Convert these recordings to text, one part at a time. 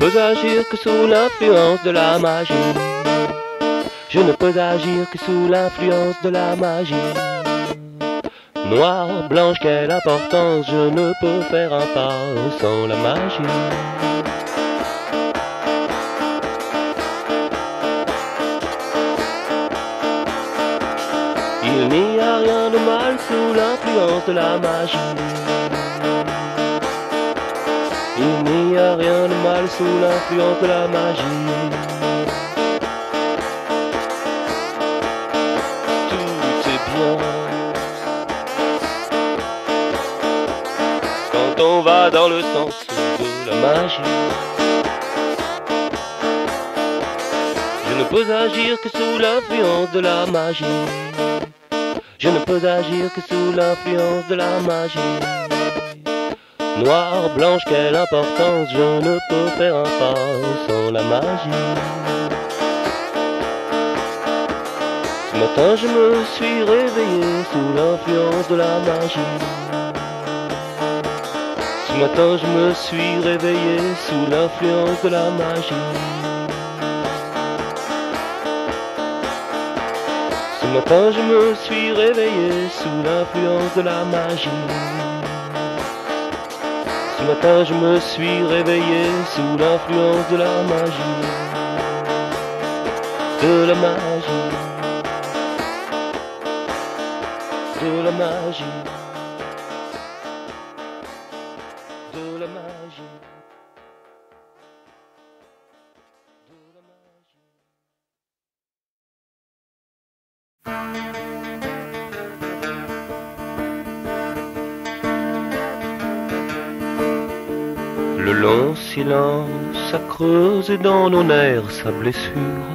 peux agir que sous l'influence de la magie. Je ne peux agir que sous l'influence de la magie. Noire, blanche, quelle importance, je ne peux faire un pas sans la magie. Il n'y a rien de mal sous l'influence de la magie. Il n'y a rien de mal sous l'influence de la magie. Tout est bien quand on va dans le sens de la magie. Je ne peux agir que sous l'influence de la magie. Je ne peux agir que sous l'influence de la magie. Noire, blanche, quelle importance, je ne peux faire un pas sans la magie. Ce matin je me suis réveillé sous l'influence de la magie. Ce matin je me suis réveillé sous l'influence de la magie. Ce matin je me suis réveillé sous l'influence de la magie. Ce matin je me suis réveillé sous l'influence de la magie. De la magie. De la magie. De la magie. Le long silence a creusé dans nos nerfs sa blessure.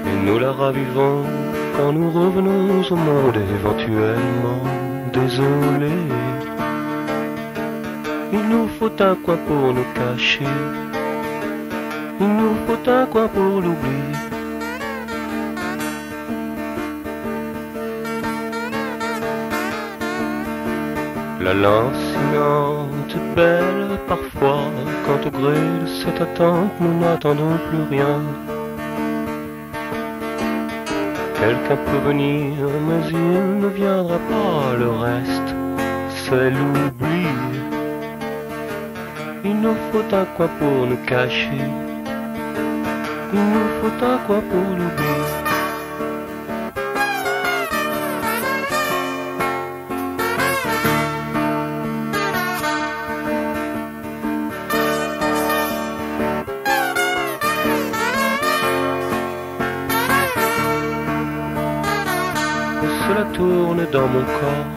Et nous la ravivons quand nous revenons au monde éventuellement désolés. Il nous faut un coin pour nous cacher. Il nous faut un coin pour l'oublier. La lancinante est belle parfois, quand au gré de cette attente nous n'attendons plus rien. Quelqu'un peut venir, mais il ne viendra pas, le reste, c'est l'oubli. Il nous faut un coin pour nous cacher, il nous faut un coin pour l'oublier. Cela tourne dans mon corps,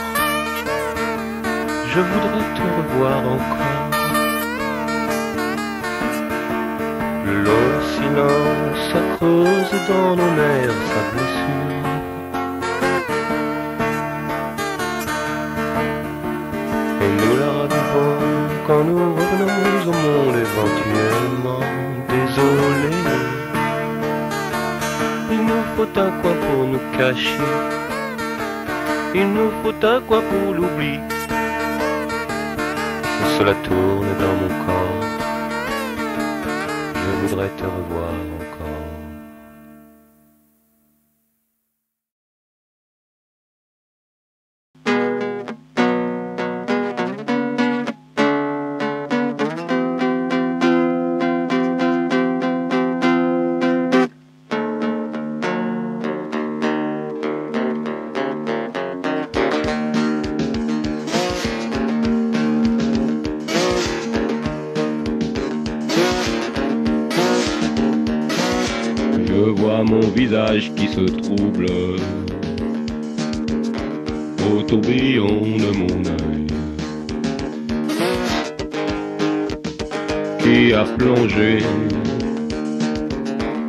je voudrais te revoir encore. Le long silence a creusé dans nos nerfs sa blessure. Et nous la ravivons quand nous revenons au monde éventuellement désolés. Il nous faut un coin pour nous cacher. Il nous faut un coin pour l'oubli. Cela tourne dans mon corps, je voudrais te revoir encore. Je vois mon visage qui se trouble au tourbillon de mon œil, qui a plongé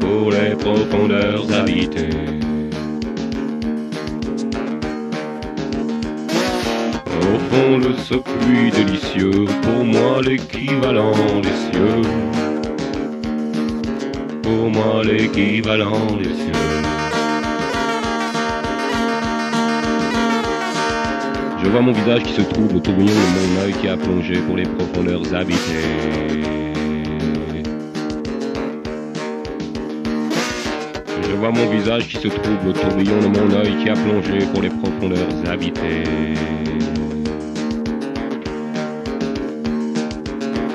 pour les profondeurs habitées. Au fond de ce puits délicieux, pour moi l'équivalent des cieux. Pour moi l'équivalent des cieux. Je vois mon visage qui se trouble au tourbillon de mon œil qui a plongé pour les profondeurs habitées. Je vois mon visage qui se trouble au tourbillon de mon œil qui a plongé pour les profondeurs habitées.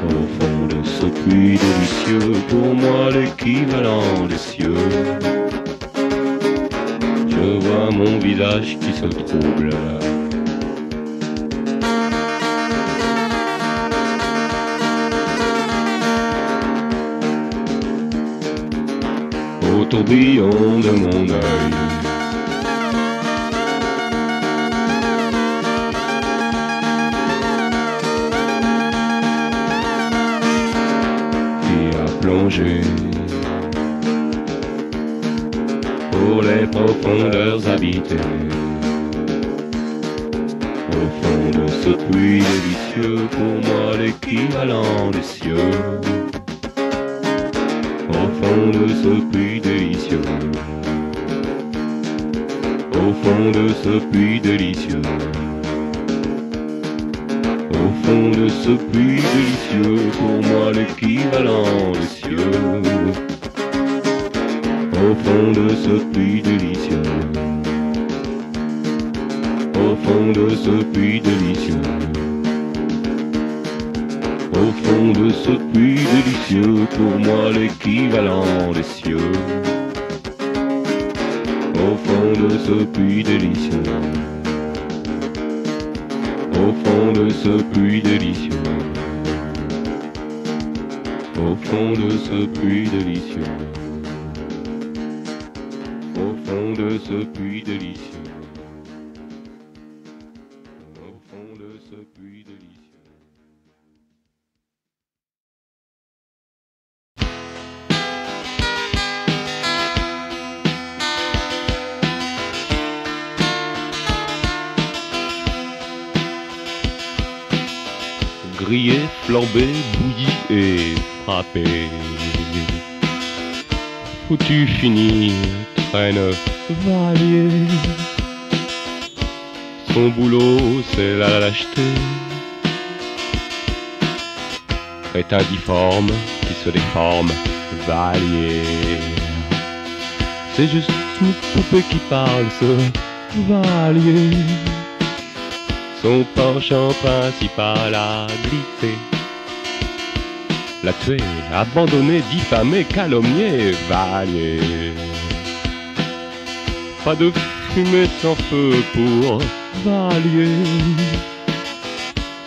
Au fond de ce puits délicieux, pour moi l'équivalent des cieux, je vois mon visage qui se trouble. Au tourbillon de mon œil. Qui a plongé pour les profondeurs habitées. Au fond de ce puits délicieux, pour moi l'équivalent des cieux. Au fond de ce puits délicieux, au fond de ce puits délicieux, au fond de ce puits délicieux, pour moi l'équivalent des cieux. Au fond de ce puits délicieux, au fond de ce puits délicieux, au fond de ce puits délicieux, pour moi l'équivalent des cieux. Au fond de ce puits délicieux, au fond de ce puits délicieux, au fond de ce puits délicieux, au fond de ce puits délicieux, au fond de ce puits délicieux. Grillé, flambé, bouilli et frappé. Foutu, fini, traîne, valier. Son boulot, c'est la lâcheté. Crétin difforme qui se déforme, valier. C'est juste une poupée qui parle, ce valier. Son penchant principal a glissé, l'a tué, abandonné, diffamé, calomnié, valier. Pas de fumée sans feu pour valier.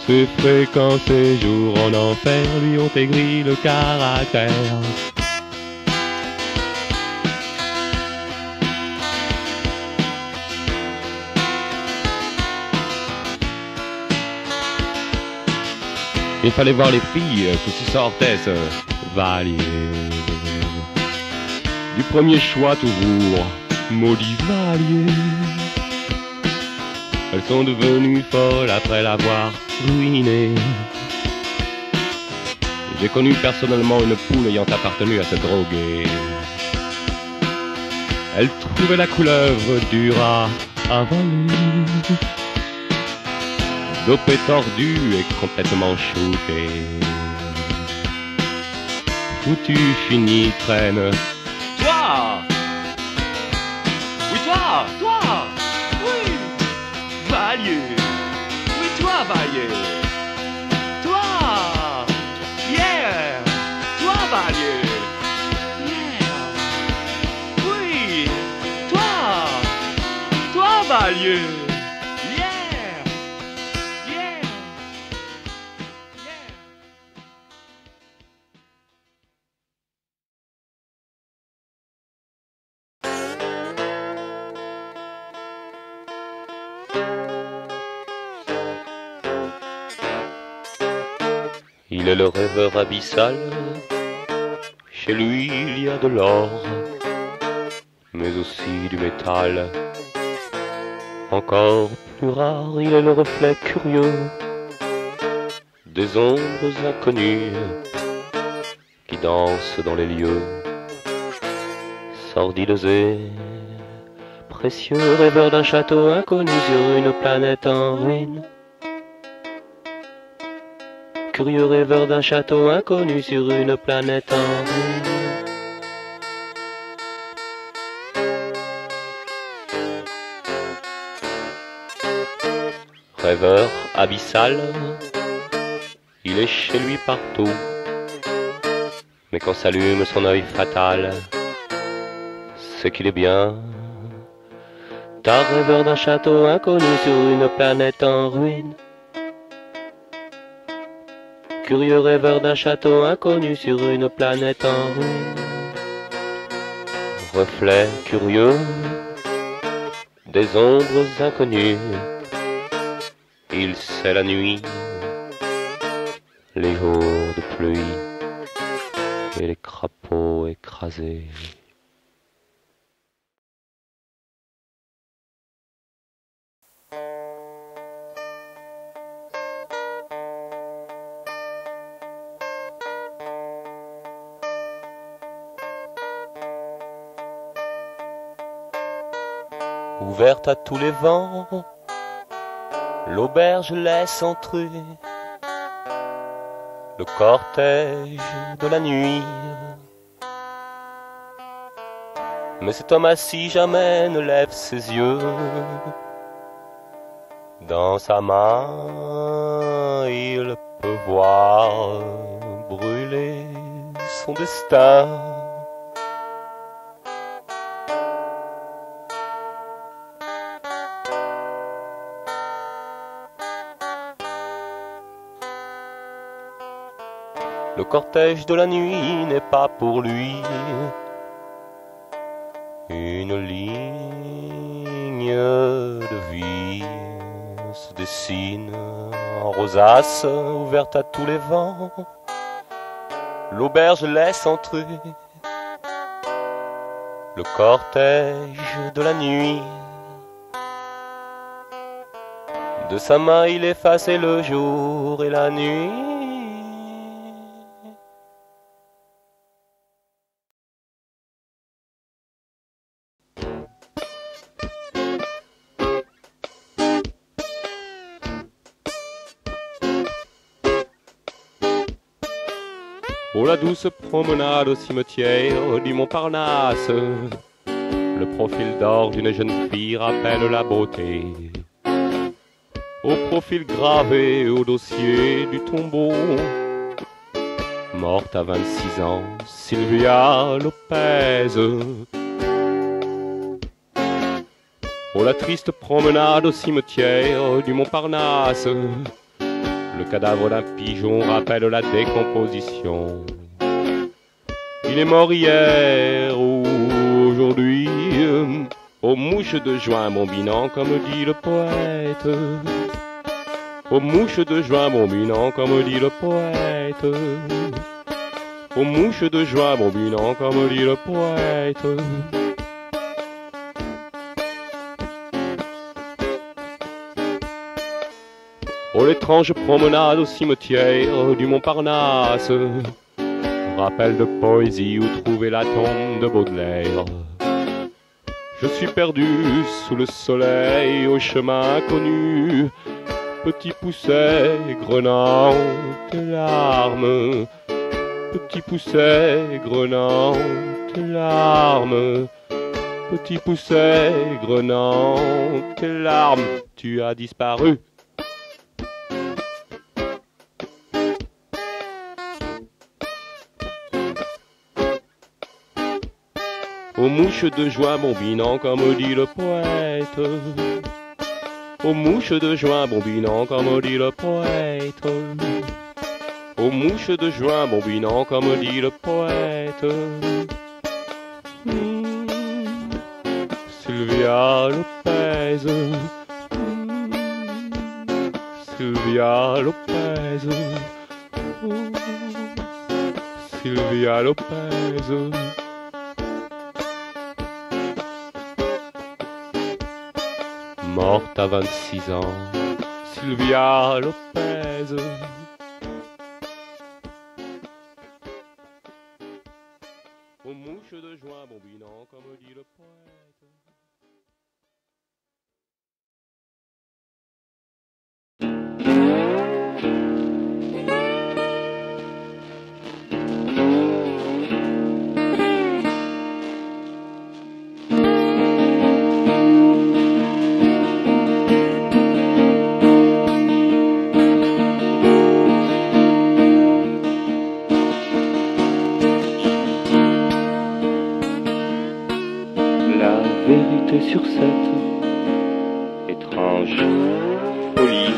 Ses fréquents séjours en enfer lui ont aigri le caractère. Il fallait voir les filles que se sortait ce valier. Du premier choix toujours, maudit valier. Elles sont devenues folles après l'avoir ruiné. J'ai connu personnellement une poule ayant appartenu à ce drogué. Elle trouvait la couleuvre dure à avaler. Dopé tordu et complètement shooté. Foutu, fini, traîne. Toi! Oui, toi! Toi! Oui! Valier! Oui, toi, valier! Toi! Yeah! Toi, valier! Yeah! Oui! Toi! Toi, valier! Il est le rêveur abyssal, chez lui il y a de l'or, mais aussi du métal. Encore plus rare, il est le reflet curieux des ombres inconnues qui dansent dans les lieux sordides et Précieux rêveur d'un château inconnu sur une planète en ruine. Curieux rêveur d'un château inconnu sur une planète en ruine. Rêveur abyssal, il est chez lui partout. Mais quand s'allume son œil fatal, c'est qu'il est bien. T'as rêveur d'un château inconnu sur une planète en ruine. Curieux rêveur d'un château inconnu sur une planète en ruine. Reflet curieux des ombres inconnues. Il sait la nuit, les jours de pluie et les crapauds écrasés. Ouverte à tous les vents, l'auberge laisse entrer le cortège de la nuit. Mais cet homme assis jamais ne lève ses yeux. Dans sa main, il peut voir brûler son destin. Le cortège de la nuit n'est pas pour lui une ligne de vie se dessine en rosace ouverte à tous les vents. L'auberge laisse entrer le cortège de la nuit. De sa main il effaçait le jour et la nuit. Oh la douce promenade au cimetière du Montparnasse, le profil d'or d'une jeune fille rappelle la beauté. Au profil gravé au dossier du tombeau, morte à 26 ans, Sylvia Lopez. Oh la triste promenade au cimetière du Montparnasse, le cadavre d'un pigeon rappelle la décomposition. Il est mort hier ou aujourd'hui, aux mouches de juin bombinant comme dit le poète. Aux mouches de juin bombinant comme dit le poète. Aux mouches de juin bombinant comme dit le poète. Oh l'étrange promenade au cimetière du Montparnasse, rappel de poésie où trouver la tombe de Baudelaire. Je suis perdu sous le soleil au chemin inconnu, petit pousset grenant tes larmes, petit pousset grenant tes larmes, petit pousset grenant tes larmes, tu as disparu. Aux mouches de juin bombinant comme dit le poète. Aux mouches de juin bombinant comme dit le poète. Aux mouches de juin bombinant comme dit le poète. Sylvia Lopez. Sylvia Lopez. Sylvia Lopez. Morte à 26 ans, Sylvia Lopez. Aux mouches de juin bombinant comme dit le poète. vérité sur cette étrange folie.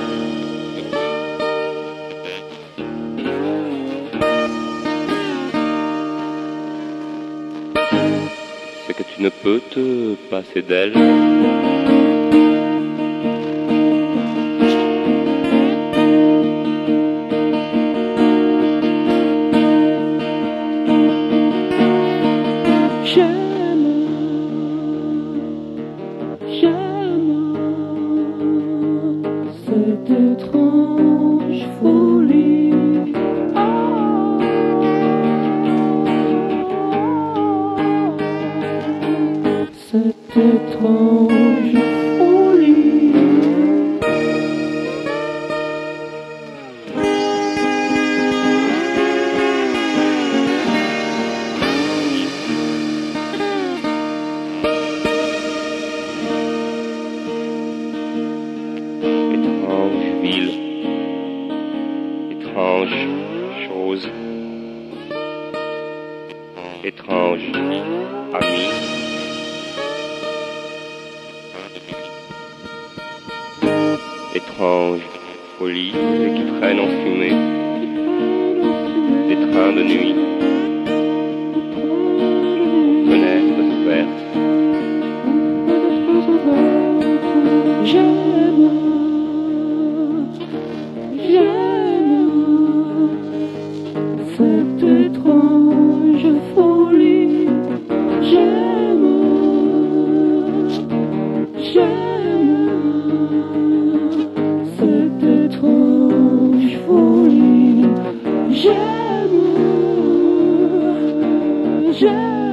C'est que tu ne peux te passer d'elle. Cette étrange folie. Cette étrange folie. Étrange ville, étrange chose, étrange ami, étrange folie qui traîne en fumée, des trains de nuit, fenêtres ouvertes. J'aime cette étrange folie. J'aime cette étrange folie. J'aime